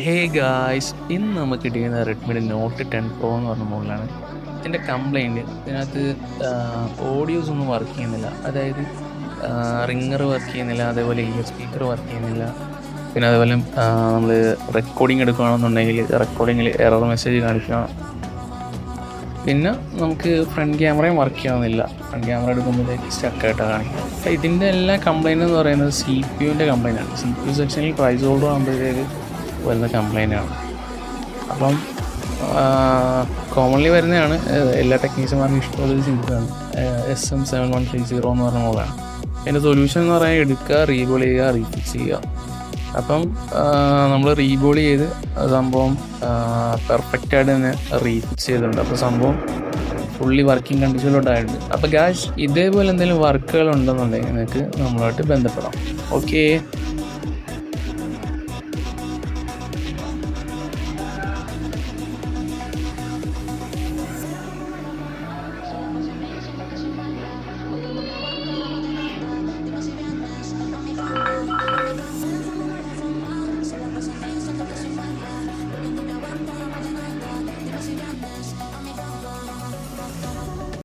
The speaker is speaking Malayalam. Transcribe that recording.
ഹേ ഗായ്സ്, ഇന്ന് നമുക്ക് കിട്ടിയിരിക്കുന്ന റെഡ്മിയുടെ നോട്ട് 10 പ്രോ എന്ന് പറഞ്ഞ മോഡലാണ്. ഇതിൻ്റെ കംപ്ലൈൻറ്റ് ഇതിനകത്ത് ഓഡിയോസ് ഒന്നും വർക്ക് ചെയ്യുന്നില്ല. അതായത് റിങ്ങർ വർക്ക് ചെയ്യുന്നില്ല, അതേപോലെ ഇയർ സ്പീക്കർ വർക്ക് ചെയ്യുന്നില്ല. പിന്നെ അതേപോലെ നമ്മൾ റെക്കോർഡിംഗ് എടുക്കുകയാണെന്നുണ്ടെങ്കിൽ റെക്കോർഡിങ്ങിൽ എറർ മെസ്സേജ് കാണിക്കുക. പിന്നെ നമുക്ക് ഫ്രണ്ട് ക്യാമറയും വർക്ക് ചെയ്യാവുന്നില്ല. ഫ്രണ്ട് ക്യാമറ എടുക്കുമ്പോഴത്തേക്ക് സ്റ്റക്കായിട്ടാണ് കാണിക്കുക. അപ്പോൾ ഇതിൻ്റെ എല്ലാ കംപ്ലൈൻറ്റ് എന്ന് പറയുന്നത് സി പി യുവിൻ്റെ കംപ്ലൈൻ്റ് ആണ്. സി പി യു സെക്ഷനിൽ പ്രൈസ് ഹോൾഡർ ആകുമ്പോഴത്തേക്ക് വരുന്ന കംപ്ലൈൻ്റാണ്. അപ്പം കോമൺലി വരുന്നതാണ്, എല്ലാ ടെക്നീഷ്യന്മാർക്കും ഇഷ്ടമുള്ളൊരു സിമ്പിളാണ് SM7130 എന്ന് പറഞ്ഞ മോഡലാണ്. അതിൻ്റെ സൊല്യൂഷൻ എന്ന് പറയാൻ എടുക്കുക, റീബോൾ ചെയ്യുക, റീഫിക്സ് ചെയ്യുക. അപ്പം നമ്മൾ റീബോൾ ചെയ്ത് സംഭവം പെർഫെക്റ്റായിട്ട് തന്നെ റീഫിക്സ് ചെയ്തിട്ടുണ്ട്. അപ്പോൾ സംഭവം ഫുള്ളി വർക്കിംഗ് കണ്ടീഷനിലോട്ടായിട്ടുണ്ട്. അപ്പോൾ ഗായ്സ്, ഇതേപോലെ എന്തെങ്കിലും വർക്കുകൾ ഉണ്ടെന്നുണ്ടെങ്കിൽ നിങ്ങൾക്ക് നമ്മളുമായിട്ട് ബന്ധപ്പെടാം. ഓക്കേ.